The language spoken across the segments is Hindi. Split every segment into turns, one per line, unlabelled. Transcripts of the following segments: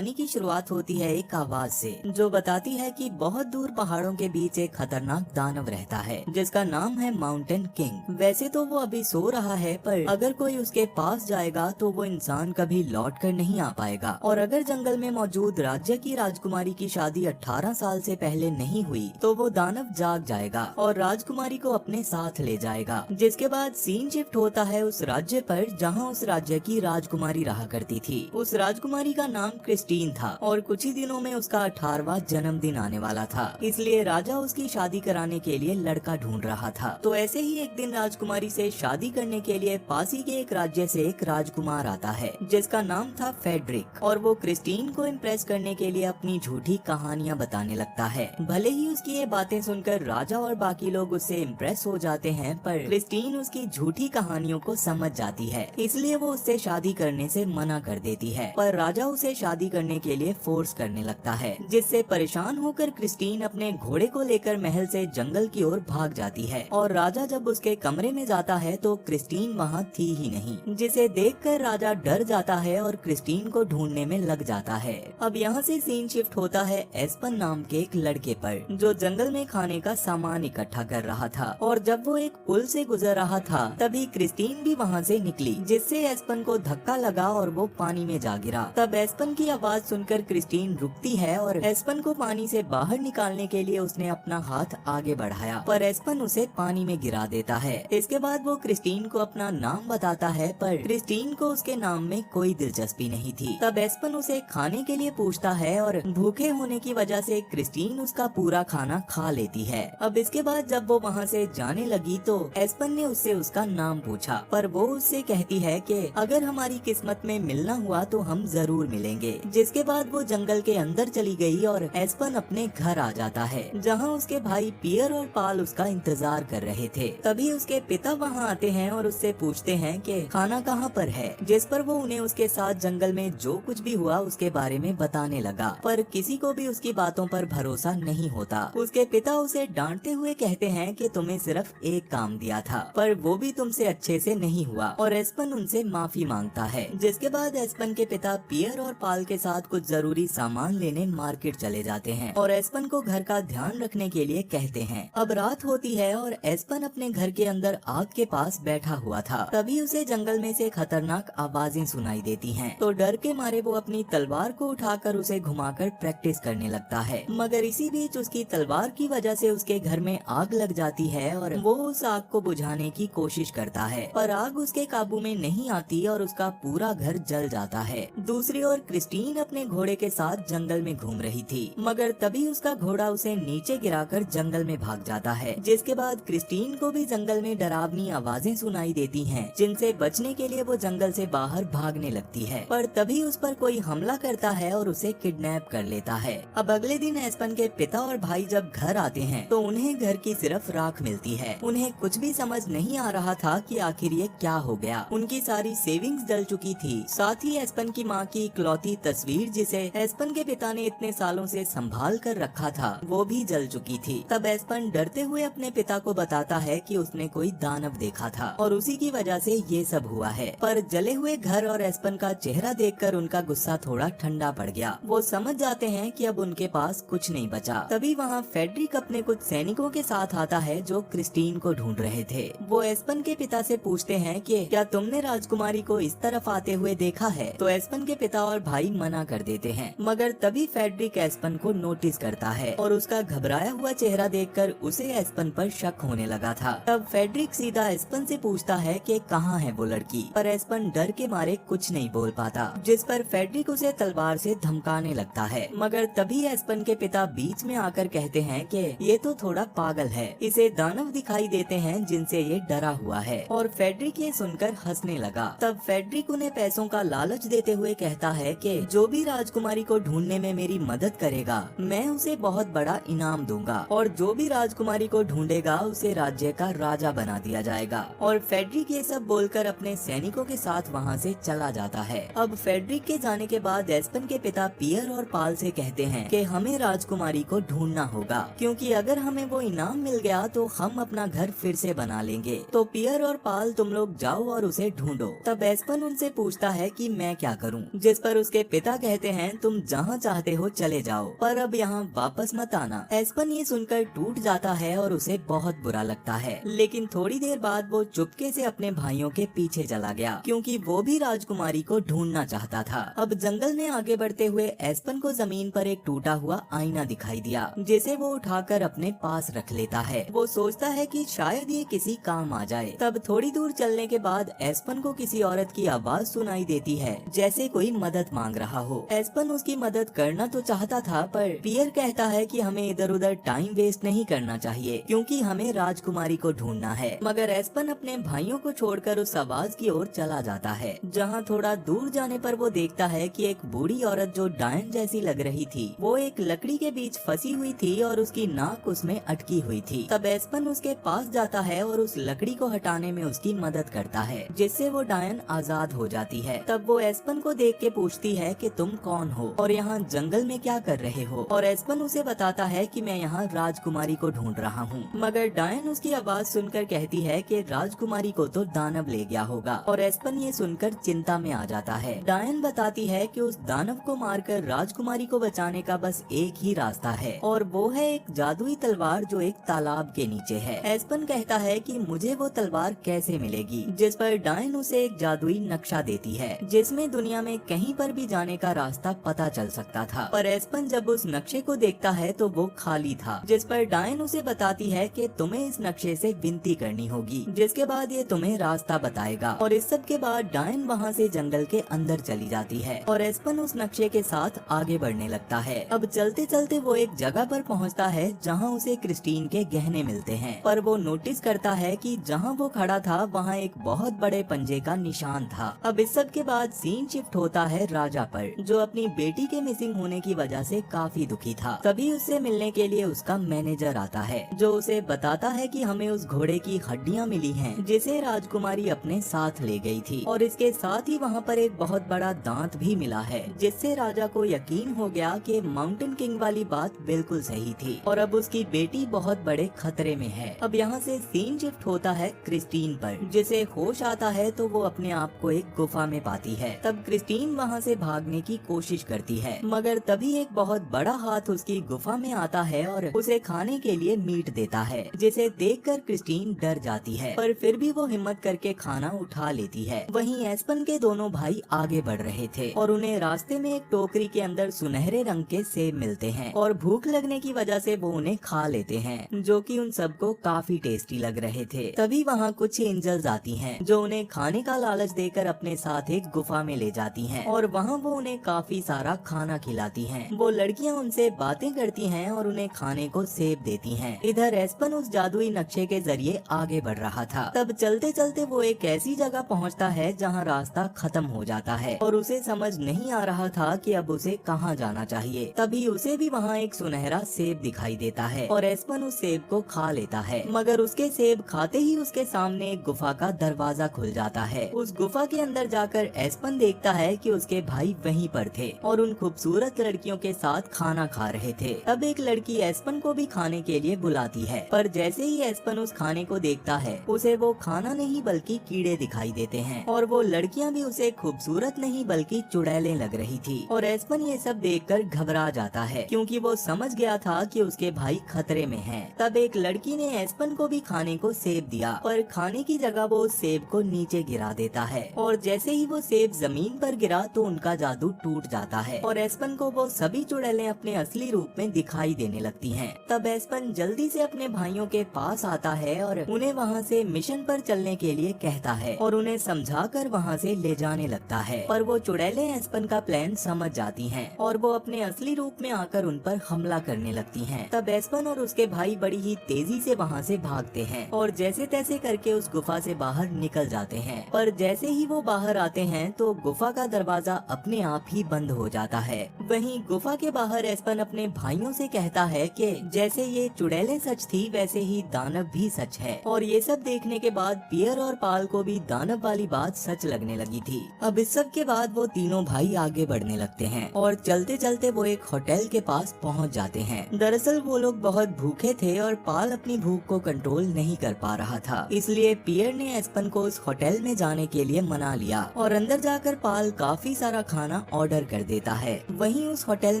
कहानी की शुरुआत होती है एक आवाज से जो बताती है कि बहुत दूर पहाड़ों के बीच एक खतरनाक दानव रहता है जिसका नाम है माउंटेन किंग। वैसे तो वो अभी सो रहा है, पर अगर कोई उसके पास जाएगा तो वो इंसान कभी लौट कर नहीं आ पाएगा। और अगर जंगल में मौजूद राज्य की राजकुमारी की शादी 18 साल से पहले नहीं हुई तो वो दानव जाग जाएगा और राजकुमारी को अपने साथ ले जाएगा। जिसके बाद सीन शिफ्ट होता है उस राज्य पर जहाँ उस राज्य की राजकुमारी रहा करती थी। उस राजकुमारी का नाम क्रिस्टीन था और कुछ ही दिनों में उसका 18वां जन्मदिन आने वाला था, इसलिए राजा उसकी शादी कराने के लिए लड़का ढूंढ रहा था। तो ऐसे ही एक दिन राजकुमारी से शादी करने के लिए पास ही के एक राज्य से एक राजकुमार आता है जिसका नाम था फेड्रिक, और वो क्रिस्टीन को इम्प्रेस करने के लिए अपनी झूठी कहानियाँ बताने लगता है। भले ही उसकी ये बातें सुनकर राजा और बाकी लोग उससे इम्प्रेस हो जाते हैं, पर क्रिस्टीन उसकी झूठी कहानियों को समझ जाती है, इसलिए वो उससे शादी करने से मना कर देती है। पर राजा उसे शादी करने के लिए फोर्स करने लगता है, जिससे परेशान होकर क्रिस्टीन अपने घोड़े को लेकर महल से जंगल की ओर भाग जाती है। और राजा जब उसके कमरे में जाता है तो क्रिस्टीन वहाँ थी ही नहीं, जिसे देखकर राजा डर जाता है और क्रिस्टीन को ढूंढने में लग जाता है। अब यहाँ से सीन शिफ्ट होता है एस्पन नाम के एक लड़के पर, जो जंगल में खाने का सामान इकट्ठा कर रहा था। और जब वो एक पुल से गुजर रहा था तभी क्रिस्टीन भी वहाँ से निकली, जिससे एस्पन को धक्का लगा और वो पानी में जा गिरा। तब एस्पन की आवाज सुनकर क्रिस्टीन रुकती है और एस्पन को पानी से बाहर निकालने के लिए उसने अपना हाथ आगे बढ़ाया, पर एस्पन उसे पानी में गिरा देता है। इसके बाद वो क्रिस्टीन को अपना नाम बताता है, पर क्रिस्टीन को उसके नाम में कोई दिलचस्पी नहीं थी। तब एस्पन उसे खाने के लिए पूछता है और भूखे होने की वजह से क्रिस्टीन उसका पूरा खाना खा लेती है। अब इसके बाद जब वो वहाँ से जाने लगी तो एस्पन ने उससे उसका नाम पूछा, पर वो उससे कहती है कि अगर हमारी किस्मत में मिलना हुआ तो हम जरूर मिलेंगे। जिसके बाद वो जंगल के अंदर चली गई और एस्पन अपने घर आ जाता है, जहाँ उसके भाई पियर और पाल उसका इंतजार कर रहे थे। तभी उसके पिता वहाँ आते हैं और उससे पूछते हैं कि खाना कहाँ पर है, जिस पर वो उन्हें उसके साथ जंगल में जो कुछ भी हुआ उसके बारे में बताने लगा, पर किसी को भी उसकी बातों पर भरोसा नहीं होता। उसके पिता उसे डांटते हुए कहते हैं कि तुम्हें सिर्फ एक काम दिया था, पर वो भी तुमसे अच्छे से नहीं हुआ, और एस्पन उनसे माफी मांगता है। जिसके बाद एस्पन के पिता पियर और पाल के साथ कुछ जरूरी सामान लेने मार्केट चले जाते हैं और एस्पन को घर का ध्यान रखने के लिए कहते हैं। अब रात होती है और एस्पन अपने घर के अंदर आग के पास बैठा हुआ था। तभी उसे जंगल में से खतरनाक आवाजें सुनाई देती हैं, तो डर के मारे वो अपनी तलवार को उठाकर उसे घुमाकर प्रैक्टिस करने लगता है। मगर इसी बीच उसकी तलवार की वजह से उसके घर में आग लग जाती है और वो उस आग को बुझाने की कोशिश करता है, पर आग उसके काबू में नहीं आती और उसका पूरा घर जल जाता है। दूसरी ओर क्रिस्टीन अपने घोड़े के साथ जंगल में घूम रही थी, मगर तभी उसका घोड़ा उसे नीचे गिराकर जंगल में भाग जाता है। जिसके बाद क्रिस्टीन को भी जंगल में डरावनी आवाजें सुनाई देती हैं, जिनसे बचने के लिए वो जंगल से बाहर भागने लगती है, पर तभी उस पर कोई हमला करता है और उसे किडनैप कर लेता है। अब अगले दिन एस्पन के पिता और भाई जब घर आते हैं तो उन्हें घर की सिर्फ राख मिलती है। उन्हें कुछ भी समझ नहीं आ रहा था कि आखिर ये क्या हो गया। उनकी सारी सेविंग्स जल चुकी थी, साथ ही एस्पन की माँ की इकलौती तस्वीर जिसे एस्पन के पिता ने इतने सालों से संभाल कर रखा था वो भी जल चुकी थी। तब एस्पन डरते हुए अपने पिता को बताता है कि उसने कोई दानव देखा था और उसी की वजह से ये सब हुआ है। पर जले हुए घर और एस्पन का चेहरा देखकर उनका गुस्सा थोड़ा ठंडा पड़ गया। वो समझ जाते हैं कि अब उनके पास कुछ नहीं बचा। तभी वहाँ फेड्रिक अपने कुछ सैनिकों के साथ आता है जो क्रिस्टीन को ढूंढ रहे थे। वो एस्पन के पिता से पूछते हैं कि क्या तुमने राजकुमारी को इस तरफ आते हुए देखा है? तो एस्पन के पिता और भाई मना कर देते हैं, मगर तभी फेड्रिक एस्पन को नोटिस करता है और उसका घबराया हुआ चेहरा देखकर उसे एस्पन पर शक होने लगा था। तब फेड्रिक सीधा एस्पन से पूछता है कि कहाँ है वो लड़की, पर एस्पन डर के मारे कुछ नहीं बोल पाता। जिस पर फेड्रिक उसे तलवार से धमकाने लगता है, मगर तभी एस्पन के पिता बीच में आकर कहते हैं कि ये तो थोड़ा पागल है, इसे दानव दिखाई देते हैं जिनसे ये डरा हुआ है। और फेड्रिक ये सुनकर हंसने लगा। तब फेड्रिक उन्हें पैसों का लालच देते हुए कहता है कि जो भी राजकुमारी को ढूंढने में मेरी मदद करेगा मैं उसे बहुत बड़ा इनाम दूंगा, और जो भी राजकुमारी को ढूंढेगा उसे राज्य का राजा बना दिया जाएगा। और फेड्रिक ये सब बोलकर अपने सैनिकों के साथ वहाँ से चला जाता है। अब फेड्रिक के जाने के बाद एस्पन के पिता पियर और पाल से कहते हैं कि हमें राजकुमारी को ढूंढना होगा, क्योंकि अगर हमें वो इनाम मिल गया तो हम अपना घर फिर से बना लेंगे। तो पियर और पाल तुम लोग जाओ और उसे ढूंढो। तब एस्पन उनसे पूछता है कि मैं क्या करूं, जिस पर उसके पिता पिता कहते हैं तुम जहाँ चाहते हो चले जाओ, पर अब यहाँ वापस मत आना। एस्पन ये सुनकर टूट जाता है और उसे बहुत बुरा लगता है, लेकिन थोड़ी देर बाद वो चुपके से अपने भाइयों के पीछे चला गया, क्योंकि वो भी राजकुमारी को ढूंढना चाहता था। अब जंगल में आगे बढ़ते हुए एस्पन को जमीन पर एक टूटा हुआ आईना दिखाई दिया, जिसे वो उठाकर अपने पास रख लेता है। वो सोचता है कि शायद ये किसी काम आ जाए। तब थोड़ी दूर चलने के बाद एस्पन को किसी औरत की आवाज सुनाई देती है, जैसे कोई मदद मांग रहा हो। एस्पन उसकी मदद करना तो चाहता था, पर पियर कहता है कि हमें इधर उधर टाइम वेस्ट नहीं करना चाहिए, क्योंकि हमें राजकुमारी को ढूंढना है। मगर एस्पन अपने भाइयों को छोड़कर उस आवाज की ओर चला जाता है, जहाँ थोड़ा दूर जाने पर वो देखता है कि एक बूढ़ी औरत जो डायन जैसी लग रही थी, वो एक लकड़ी के बीच फंसी हुई थी और उसकी नाक उसमें अटकी हुई थी। तब एस्पन उसके पास जाता है और उस लकड़ी को हटाने में उसकी मदद करता है, जिससे वो डायन आजाद हो जाती है। तब वो एस्पन को देख के पूछती है कि तुम कौन हो और यहाँ जंगल में क्या कर रहे हो, और एस्पन उसे बताता है कि मैं यहाँ राजकुमारी को ढूंढ रहा हूँ। मगर डायन उसकी आवाज सुनकर कहती है कि राजकुमारी को तो दानव ले गया होगा, और एस्पन ये सुनकर चिंता में आ जाता है। डायन बताती है कि उस दानव को मारकर राजकुमारी को बचाने का बस एक ही रास्ता है, और वो है एक जादुई तलवार जो एक तालाब के नीचे है। एस्पन कहता है कि मुझे वो तलवार कैसे मिलेगी, जिस पर डायन उसे एक जादुई नक्शा देती है, जिसमें दुनिया में कहीं पर भी जाने का रास्ता पता चल सकता था। पर एस्पन जब उस नक्शे को देखता है तो वो खाली था, जिस पर डायन उसे बताती है कि तुम्हें इस नक्शे से विनती करनी होगी, जिसके बाद ये तुम्हें रास्ता बताएगा। और इस सब के बाद डायन वहाँ से जंगल के अंदर चली जाती है और एस्पन उस नक्शे के साथ आगे बढ़ने लगता है। अब चलते चलते वो एक जगह पर पहुँचता है जहाँ उसे क्रिस्टीन के गहने मिलते हैं, पर वो नोटिस करता है कि जहाँ वो खड़ा था वहाँ एक बहुत बड़े पंजे का निशान था। अब इस सब के बाद सीन शिफ्ट होता है राजा पर, जो अपनी बेटी के मिसिंग होने की वजह से काफी दुखी था। तभी उससे मिलने के लिए उसका मैनेजर आता है, जो उसे बताता है कि हमें उस घोड़े की हड्डियां मिली हैं, जिसे राजकुमारी अपने साथ ले गई थी, और इसके साथ ही वहाँ पर एक बहुत बड़ा दांत भी मिला है, जिससे राजा को यकीन हो गया कि माउंटेन किंग वाली बात बिल्कुल सही थी और अब उसकी बेटी बहुत बड़े खतरे में है। अब यहाँ से सीन शिफ्ट होता है क्रिस्टीन पर, जिसे होश आता है तो वो अपने आप को एक गुफा में पाती है। तब क्रिस्टीन वहाँ से भागने की कोशिश करती है, मगर तभी एक बहुत बड़ा हाथ उसकी गुफा में आता है और उसे खाने के लिए मीट देता है, जिसे देखकर क्रिस्टीन डर जाती है, पर फिर भी वो हिम्मत करके खाना उठा लेती है। वहीं एस्पन के दोनों भाई आगे बढ़ रहे थे और उन्हें रास्ते में एक टोकरी के अंदर सुनहरे रंग के सेब मिलते हैं, और भूख लगने की वजह से वो उन्हें खा लेते हैं, जो कि उन सबको काफी टेस्टी लग रहे थे। तभी वहाँ कुछ एंजल्स आती हैं, जो उन्हें खाने का लालच देकर अपने साथ एक गुफा में ले जाती हैं, और वहाँ वो उन्हें काफी सारा खाना खिलाती हैं। वो लड़कियाँ उनसे बातें करती हैं और उन्हें खाने को सेब देती हैं। इधर एस्पन उस जादुई नक्शे के जरिए आगे बढ़ रहा था। तब चलते चलते वो एक ऐसी जगह पहुँचता है जहाँ रास्ता खत्म हो जाता है और उसे समझ नहीं आ रहा था कि अब उसे कहाँ जाना चाहिए। तभी उसे भी वहाँ एक सुनहरा सेब दिखाई देता है और एस्पन उस सेब को खा लेता है, मगर उसके सेब खाते ही उसके सामने एक गुफा का दरवाजा खुल जाता है। उस गुफा के अंदर जाकर एस्पन देखता है कि उसके भाई वहीं पर थे और उन खूबसूरत लड़कियों के साथ खाना खा रहे थे। तब एक लड़की एस्पन को भी खाने के लिए बुलाती है, पर जैसे ही एस्पन उस खाने को देखता है उसे वो खाना नहीं बल्कि कीड़े दिखाई देते हैं, और वो लड़कियां भी उसे खूबसूरत नहीं बल्कि चुड़ैलें लग रही थी। और एस्पन ये सब देखकर घबरा जाता है, क्योंकि वो समझ गया था कि उसके भाई खतरे में हैं। तब एक लड़की ने एस्पन को भी खाने को सेब दिया, पर खाने की जगह वो उस सेब को नीचे गिरा देता है, और जैसे ही वो सेब जमीन पर गिरा तो उनका जादू टूट जाता है और एस्पन को वो सभी चुड़ैलें अपने असली रूप में दिखाई देने लगती हैं। तब एस्पन जल्दी से अपने भाइयों के पास आता है और उन्हें वहाँ से मिशन पर चलने के लिए कहता है और उन्हें समझाकर वहाँ से ले जाने लगता है, पर वो चुड़ैलें एस्पन का प्लान समझ जाती हैं और वो अपने असली रूप में आकर उन पर हमला करने लगती हैं। तब एस्पन और उसके भाई बड़ी ही तेजी से वहाँ से भागते हैं और जैसे तैसे करके उस गुफा से बाहर निकल जाते हैं, पर जैसे ही वो बाहर आते हैं तो गुफा का दरवाजा अपने आप ही बंद हो जाता है। वहीं गुफा के बाहर एस्पन अपने भाइयों से कहता है कि जैसे ये चुड़ैलें सच थी वैसे ही दानव भी सच है, और ये सब देखने के बाद पियर और पाल को भी दानव वाली बात सच लगने लगी थी। अब इस सब के बाद वो तीनों भाई आगे बढ़ने लगते हैं और चलते चलते वो एक होटल के पास पहुंच जाते हैं। दरअसल वो लोग बहुत भूखे थे और पाल अपनी भूख को कंट्रोल नहीं कर पा रहा था, इसलिए पियर ने एस्पन को उस होटल में जाने के लिए मना लिया और अंदर जाकर पाल काफी सारा खाना खाना ऑर्डर कर देता है। वहीं उस होटल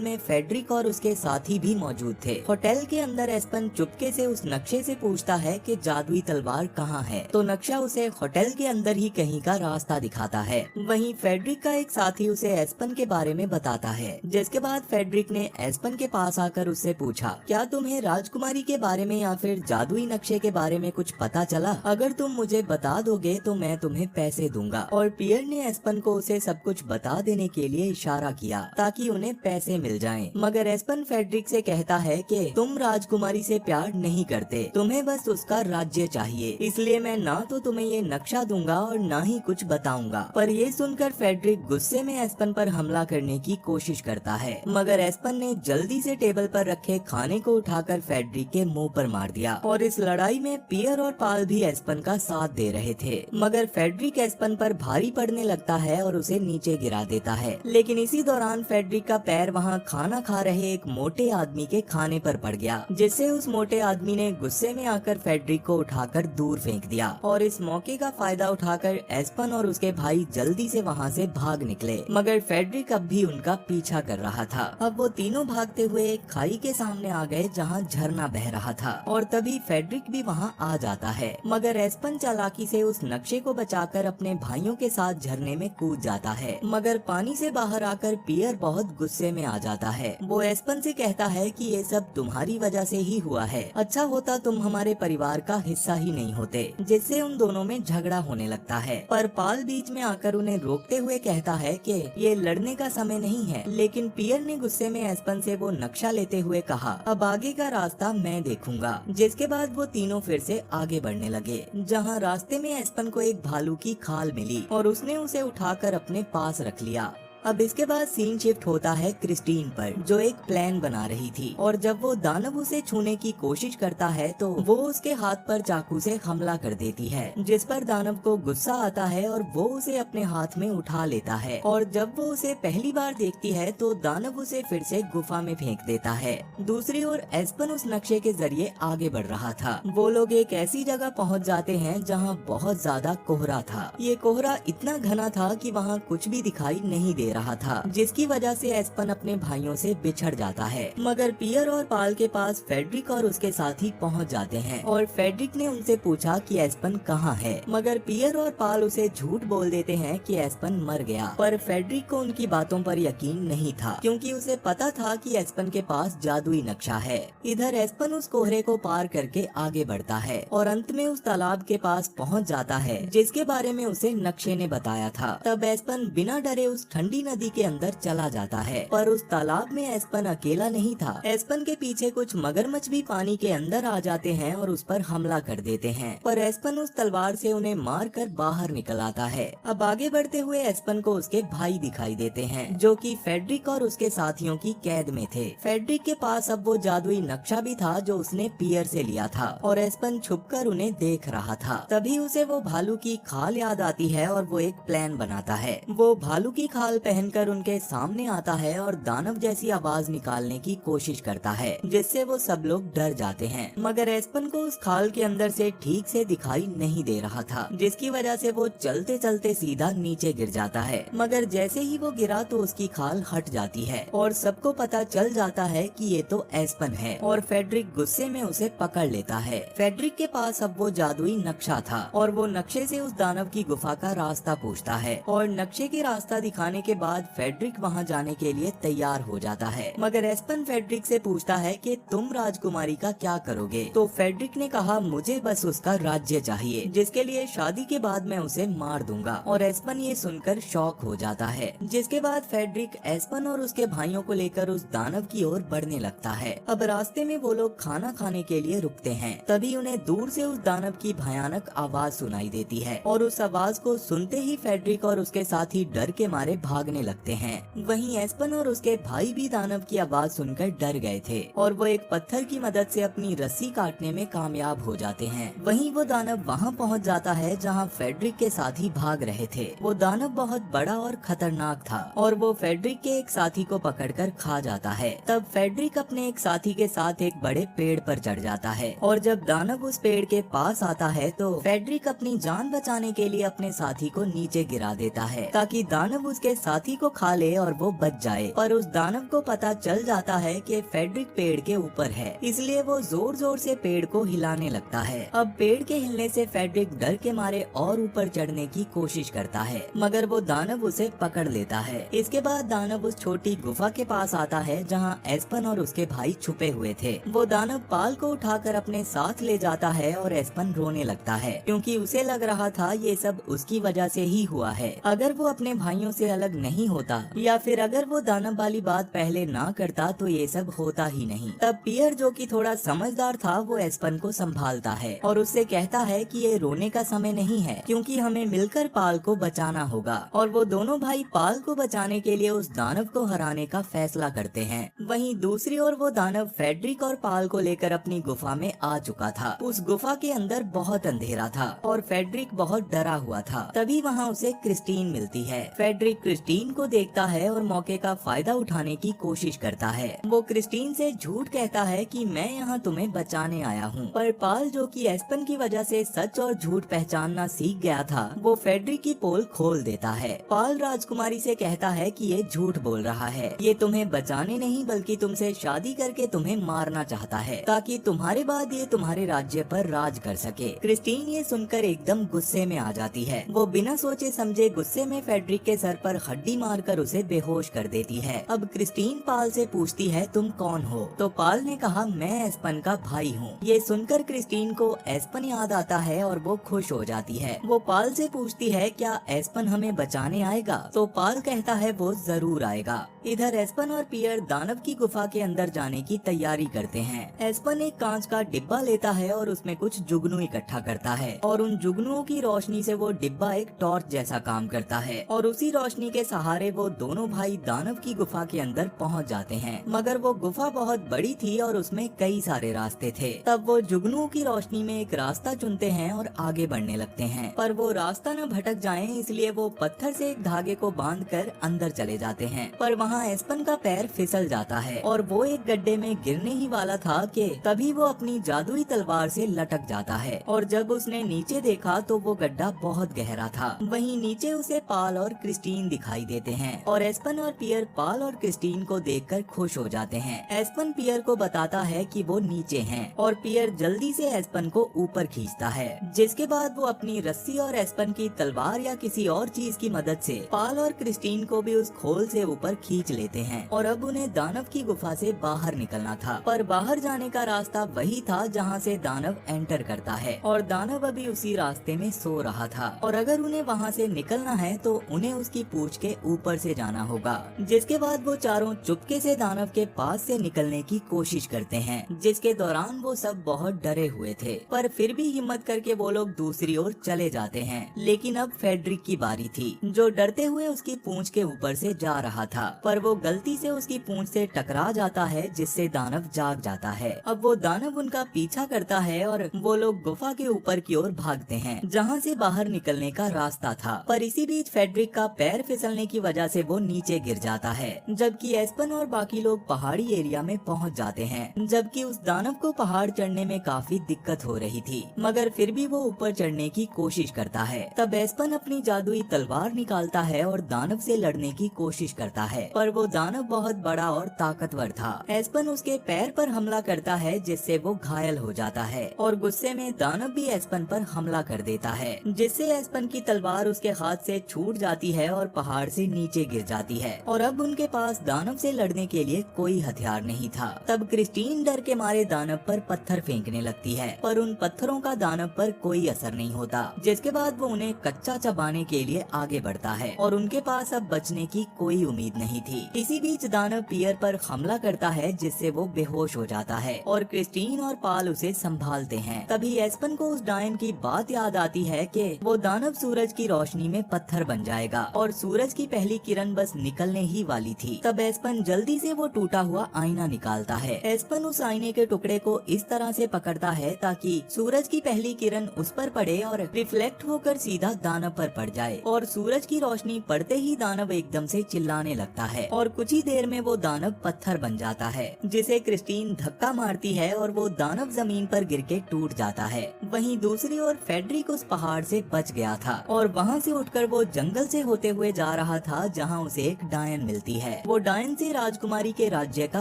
में फेडरिक और उसके साथी भी मौजूद थे। होटल के अंदर एस्पन चुपके से उस नक्शे से पूछता है कि जादुई तलवार कहाँ है, तो नक्शा उसे होटल के अंदर ही कहीं का रास्ता दिखाता है। वहीं फेडरिक का एक साथी उसे एस्पन के बारे में बताता है, जिसके बाद फेडरिक ने एस्पन के पास आकर उससे पूछा, क्या तुम्हें राजकुमारी के बारे में या फिर जादुई नक्शे के बारे में कुछ पता चला? अगर तुम मुझे बता दोगे तो मैं तुम्हें पैसे दूंगा। और पियर ने एस्पन को उसे सब कुछ बता देने के लिए इशारा किया ताकि उन्हें पैसे मिल जाएं। मगर एस्पन फेडरिक से कहता है कि तुम राजकुमारी से प्यार नहीं करते, तुम्हें बस उसका राज्य चाहिए, इसलिए मैं ना तो तुम्हें ये नक्शा दूंगा और ना ही कुछ बताऊंगा। पर ये सुनकर फेडरिक गुस्से में एस्पन पर हमला करने की कोशिश करता है, मगर एस्पन ने जल्दी से टेबल पर रखे खाने को उठाकर फेडरिक के मुंह पर मार दिया। और इस लड़ाई में पियर और पाल भी एस्पन का साथ दे रहे थे, मगर फेडरिक एस्पन पर भारी पड़ने लगता है और उसे नीचे गिरा देता है। लेकिन इसी दौरान फेडरिक का पैर वहाँ खाना खा रहे एक मोटे आदमी के खाने पर पड़ गया, जिससे उस मोटे आदमी ने गुस्से में आकर फेडरिक को उठाकर दूर फेंक दिया। और इस मौके का फायदा उठाकर एस्पन और उसके भाई जल्दी से वहाँ से भाग निकले, मगर फेडरिक अब भी उनका पीछा कर रहा था। अब वो तीनों भागते हुए एक खाई के सामने आ गए जहाँ झरना बह रहा था, और तभी फेडरिक भी वहाँ आ जाता है। मगर एस्पन चालाकी से उस नक्शे को बचाकर अपने भाइयों के साथ झरने में कूद जाता है। मगर पानी से बाहर आकर पियर बहुत गुस्से में आ जाता है। वो एस्पन से कहता है कि ये सब तुम्हारी वजह से ही हुआ है, अच्छा होता तुम हमारे परिवार का हिस्सा ही नहीं होते, जिससे उन दोनों में झगड़ा होने लगता है। पर पाल बीच में आकर उन्हें रोकते हुए कहता है कि ये लड़ने का समय नहीं है। लेकिन पियर ने गुस्से में एस्पन से वो नक्शा लेते हुए कहा, अब आगे का रास्ता मैं देखूंगा। जिसके बाद वो तीनों फिर से आगे बढ़ने लगे, जहाँ रास्ते में एस्पन को एक भालू की खाल मिली और उसने उसे उठाकर अपने पास रख लिया। अब इसके बाद सीन शिफ्ट होता है क्रिस्टीन पर, जो एक प्लान बना रही थी। और जब वो दानव उसे छूने की कोशिश करता है तो वो उसके हाथ पर चाकू से हमला कर देती है, जिस पर दानव को गुस्सा आता है और वो उसे अपने हाथ में उठा लेता है। और जब वो उसे पहली बार देखती है तो दानव उसे फिर से गुफा में फेंक देता है। दूसरी ओर एस्पन उस नक्शे के जरिए आगे बढ़ रहा था। वो लोग एक ऐसी जगह पहुँच जाते हैं जहाँ बहुत ज्यादा कोहरा था। ये कोहरा इतना घना था कि वहाँ कुछ भी दिखाई नहीं दे रहा था, जिसकी वजह से एस्पन अपने भाइयों से बिछड़ जाता है। मगर पियर और पाल के पास फेडरिक और उसके साथी पहुंच जाते हैं और फेडरिक ने उनसे पूछा कि एस्पन कहाँ है। मगर पियर और पाल उसे झूठ बोल देते हैं कि एस्पन मर गया। पर फेडरिक को उनकी बातों पर यकीन नहीं था, क्योंकि उसे पता था कि एस्पन के पास जादुई नक्शा है। इधर एस्पन उस कोहरे को पार करके आगे बढ़ता है और अंत में उस तालाब के पास पहुंच जाता है, जिसके बारे में उसे नक्शे ने बताया था। तब एस्पन बिना डरे उस ठंडी नदी के अंदर चला जाता है। पर उस तालाब में एस्पन अकेला नहीं था। एस्पन के पीछे कुछ मगरमच्छ भी पानी के अंदर आ जाते हैं और उस पर हमला कर देते हैं। पर एस्पन उस तलवार से उन्हें मारकर बाहर निकल आता है। अब आगे बढ़ते हुए एस्पन को उसके भाई दिखाई देते हैं, जो कि फेडरिक और उसके साथियों की कैद में थे। फेडरिक के पास अब वो जादुई नक्शा भी था जो उसने पियर से लिया था, और एस्पन छुपकर उन्हें देख रहा था। तभी उसे वो भालू की खाल याद आती है और वो एक प्लान बनाता है। वो भालू की खाल पहनकर उनके सामने आता है और दानव जैसी आवाज निकालने की कोशिश करता है, जिससे वो सब लोग डर जाते हैं। मगर एस्पन को उस खाल के अंदर से ठीक से दिखाई नहीं दे रहा था, जिसकी वजह से वो चलते चलते सीधा नीचे गिर जाता है। मगर जैसे ही वो गिरा तो उसकी खाल हट जाती है और सबको पता चल जाता है कि ये तो एस्पन है, और फेडरिक गुस्से में उसे पकड़ लेता है। फेडरिक के पास अब वो जादुई नक्शा था और वो नक्शे से उस दानव की गुफा का रास्ता पूछता है, और नक्शे की रास्ता दिखाने के बाद फेडरिक वहां जाने के लिए तैयार हो जाता है। मगर एस्पन फेडरिक से पूछता है कि तुम राजकुमारी का क्या करोगे? तो फेडरिक ने कहा, मुझे बस उसका राज्य चाहिए, जिसके लिए शादी के बाद मैं उसे मार दूंगा। और एस्पन ये सुनकर शॉक हो जाता है। जिसके बाद फेडरिक एस्पन और उसके भाइयों को लेकर उस दानव की ओर बढ़ने लगता है। अब रास्ते में वो लोग खाना खाने के लिए रुकते हैं। तभी उन्हें दूर से उस दानव की भयानक आवाज सुनाई देती है, और उस आवाज को सुनते ही फेडरिक और उसके साथी डर के मारे भागने लगते हैं। वहीं एस्पन और उसके भाई भी दानव की आवाज सुनकर डर गए थे, और वो एक पत्थर की मदद से अपनी रस्सी काटने में कामयाब हो जाते हैं। वहीं वो दानव वहां पहुंच जाता है जहां फेडरिक के साथी भाग रहे थे। वो दानव बहुत बड़ा और खतरनाक था, और वो फेडरिक के एक साथी को पकड़कर खा जाता है। तब फेडरिक अपने एक साथी के साथ एक बड़े पेड़ पर चढ़ जाता है, और जब दानव उस पेड़ के पास आता है तो फेडरिक अपनी जान बचाने के लिए अपने साथी को नीचे गिरा देता है, ताकि दानव उसके साथी साथी को खा ले और वो बच जाए। पर उस दानव को पता चल जाता है कि फेड्रिक पेड़ के ऊपर है, इसलिए वो जोर जोर से पेड़ को हिलाने लगता है। अब पेड़ के हिलने से फेड्रिक डर के मारे और ऊपर चढ़ने की कोशिश करता है, मगर वो दानव उसे पकड़ लेता है। इसके बाद दानव उस छोटी गुफा के पास आता है जहाँ एस्पन और उसके भाई छुपे हुए थे। वो दानव पाल को उठाकर अपने साथ ले जाता है और एस्पन रोने लगता है, क्योंकि उसे लग रहा था ये सब उसकी वजह से ही हुआ है। अगर वो अपने भाइयों से अलग नहीं होता या फिर अगर वो दानव वाली बात पहले ना करता तो ये सब होता ही नहीं। तब पियर, जो कि थोड़ा समझदार था, वो एस्पन को संभालता है और उससे कहता है कि ये रोने का समय नहीं है, क्योंकि हमें मिलकर पाल को बचाना होगा। और वो दोनों भाई पाल को बचाने के लिए उस दानव को हराने का फैसला करते हैं। वहीं दूसरी ओर वो दानव फेड्रिक और पाल को लेकर अपनी गुफा में आ चुका था। उस गुफा के अंदर बहुत अंधेरा था और फेड्रिक बहुत डरा हुआ था। तभी वहाँ उसे क्रिस्टीन मिलती है। फेड्रिक क्रिस्टीन को देखता है और मौके का फायदा उठाने की कोशिश करता है। वो क्रिस्टीन से झूठ कहता है कि मैं यहाँ तुम्हें बचाने आया हूँ। पर पाल, जो कि एस्पन की वजह से सच और झूठ पहचानना सीख गया था, वो फेड्रिक की पोल खोल देता है। पाल राजकुमारी से कहता है कि ये झूठ बोल रहा है, ये तुम्हें बचाने नहीं बल्कि तुमसे शादी करके तुम्हें मारना चाहता है, ताकि तुम्हारे बाद ये तुम्हारे राज्य पर राज कर सके। क्रिस्टीन ये सुनकर एकदम गुस्से में आ जाती है। वो बिना सोचे समझे गुस्से में फेड्रिक के सर पर हड्डी मारकर उसे बेहोश कर देती है। अब क्रिस्टीन पाल से पूछती है, तुम कौन हो? तो पाल ने कहा, मैं एस्पन का भाई हूँ। ये सुनकर क्रिस्टीन को एस्पन याद आता है और वो खुश हो जाती है। वो पाल से पूछती है, क्या एस्पन हमें बचाने आएगा? तो पाल कहता है वो जरूर आएगा। इधर एस्पन और पियर दानव की गुफा के अंदर जाने की तैयारी करते हैं। एस्पन एक कांच का डिब्बा लेता है और उसमें कुछ जुगनू इकट्ठा करता है और उन जुगनुओं की रोशनी से वो डिब्बा एक टॉर्च जैसा काम करता है और उसी रोशनी के सहारे वो दोनों भाई दानव की गुफा के अंदर पहुंच जाते हैं। मगर वो गुफा बहुत बड़ी थी और उसमें कई सारे रास्ते थे। तब वो जुगनुओं की रोशनी में एक रास्ता चुनते हैं और आगे बढ़ने लगते हैं। पर वो रास्ता न भटक जाए, इसलिए वो पत्थर से एक धागे को बांधकर अंदर चले जाते हैं। पर वहाँ एस्पन का पैर फिसल जाता है और वो एक गड्ढे में गिरने ही वाला था कि तभी वो अपनी जादुई तलवार से लटक जाता है। और जब उसने नीचे देखा तो वो गड्ढा बहुत गहरा था। वहीं नीचे उसे पाल और क्रिस्टीन दिखाई देते हैं और एस्पन और पियर पाल और क्रिस्टीन को देखकर खुश हो जाते हैं। एस्पन पियर को बताता है कि वो नीचे हैं और पियर जल्दी से एस्पन को ऊपर खींचता है, जिसके बाद वो अपनी रस्सी और एस्पन की तलवार या किसी और चीज की मदद से पाल और क्रिस्टीन को भी उस खोल से ऊपर खींच लेते हैं। और अब उन्हें दानव की गुफा से बाहर निकलना था, पर बाहर जाने का रास्ता वही था जहाँ से दानव एंटर करता है और दानव अभी उसी रास्ते में सो रहा था। और अगर उन्हें वहाँ से निकलना है तो उन्हें उसकी पूंछ के ऊपर से जाना होगा। जिसके बाद वो चारों चुपके से दानव के पास से निकलने की कोशिश करते हैं, जिसके दौरान वो सब बहुत डरे हुए थे, पर फिर भी हिम्मत करके वो लोग दूसरी ओर चले जाते हैं। लेकिन अब फेड्रिक की बारी थी, जो डरते हुए उसकी पूंछ के ऊपर से जा रहा था, पर वो गलती से उसकी पूंछ से टकरा जाता है, जिससे दानव जाग जाता है। अब वो दानव उनका पीछा करता है और वो लोग गुफा के ऊपर की ओर भागते हैं, जहाँ से बाहर निकलने का रास्ता था। पर इसी बीच फेड्रिक का पैर फिसलने की वजह से वो नीचे गिर जाता है, जबकि एस्पन और बाकी लोग पहाड़ी एरिया में पहुँच जाते हैं। जबकि उस दानव को पहाड़ चढ़ने में काफी दिक्कत हो रही थी, मगर फिर भी वो ऊपर चढ़ने की कोशिश करता है। तब एस्पन अपनी जादुई तलवार निकालता है और दानव से लड़ने की कोशिश करता है, पर वो दानव बहुत बड़ा और ताकतवर था। एस्पन उसके पैर पर हमला करता है, जिससे वो घायल हो जाता है और गुस्से में दानव भी एस्पन पर हमला कर देता है, जिससे एस्पन की तलवार उसके हाथ से छूट जाती है और पहाड़ से नीचे गिर जाती है। और अब उनके पास दानव से लड़ने के लिए कोई हथियार नहीं था। तब क्रिस्टीन डर के मारे दानव पर पत्थर फेंकने लगती है, पर उन पत्थरों का दानव पर कोई असर नहीं होता। जिसके बाद वो उन्हें कच्चा चबाने के लिए आगे बढ़ता है और उनके पास अब बचने की कोई उम्मीद नहीं थी। इसी बीच दानव पियर पर हमला करता है, जिससे वो बेहोश हो जाता है और क्रिस्टीन और पाल उसे संभालते हैं। तभी एस्पन को उस डायन की बात याद आती है कि वो दानव सूरज की रोशनी में पत्थर बन जाएगा और सूरज की पहली किरण बस निकलने ही वाली थी। तब एस्पन जल्दी से वो टूटा हुआ आईना निकालता है। एस्पन उस आईने के टुकड़े को इस तरह से पकड़ता है ताकि सूरज की पहली किरण उस पर पड़े और रिफ्लेक्ट होकर सीधा दानव पर पड़ जाए। और सूरज की रोशनी पड़ते ही दानव एकदम से चिल्लाने लगता है है और कुछ ही देर में वो दानव पत्थर बन जाता है, जिसे क्रिस्टीन धक्का मारती है और वो दानव जमीन पर गिर के टूट जाता है। वहीं दूसरी ओर फेडरिक उस पहाड़ से बच गया था और वहाँ से उठकर वो जंगल से होते हुए जा रहा था, जहाँ उसे एक डायन मिलती है। वो डायन से राजकुमारी के राज्य का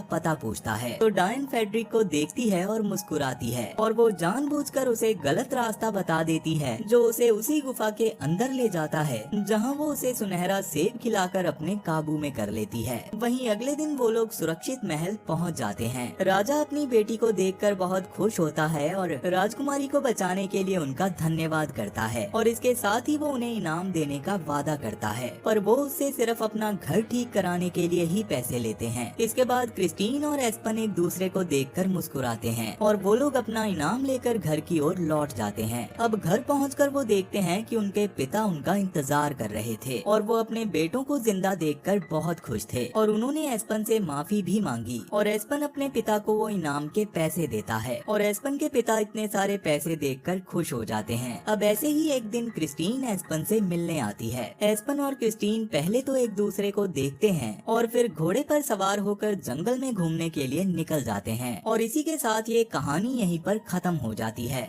पता पूछता है, तो डायन फेडरिक को देखती है और मुस्कुराती है और वो जानबूझकर उसे गलत रास्ता बता देती है, जो उसे उसी गुफा के अंदर ले जाता है, जहाँ वो उसे सुनहरा सेब खिलाकर अपने काबू में कर लेती है। वहीं अगले दिन वो लोग सुरक्षित महल पहुँच जाते हैं। राजा अपनी बेटी को देखकर बहुत खुश होता है और राजकुमारी को बचाने के लिए उनका धन्यवाद करता है और इसके साथ ही वो उन्हें इनाम देने का वादा करता है, पर वो उससे सिर्फ अपना घर ठीक कराने के लिए ही पैसे लेते हैं। इसके बाद क्रिस्टीन और एस्पन एक दूसरे को देखकर मुस्कुराते हैं और वो लोग अपना इनाम लेकर घर की ओर लौट जाते हैं। अब घर पहुंचकर वो देखते हैं कि उनके पिता उनका इंतजार कर रहे थे और वो अपने बेटों को जिंदा देखकर बहुत खुश थे और उन्होंने एस्पन से माफी भी मांगी और एस्पन अपने पिता को वो इनाम के पैसे देता है और एस्पन के पिता इतने सारे पैसे देखकर खुश हो जाते हैं। अब ऐसे ही एक दिन क्रिस्टीन एस्पन से मिलने आती है। एस्पन और क्रिस्टीन पहले तो एक दूसरे को देखते हैं और फिर घोड़े पर सवार होकर जंगल में घूमने के लिए निकल जाते हैं और इसी के साथ ये कहानी यहीं पर खत्म हो जाती है।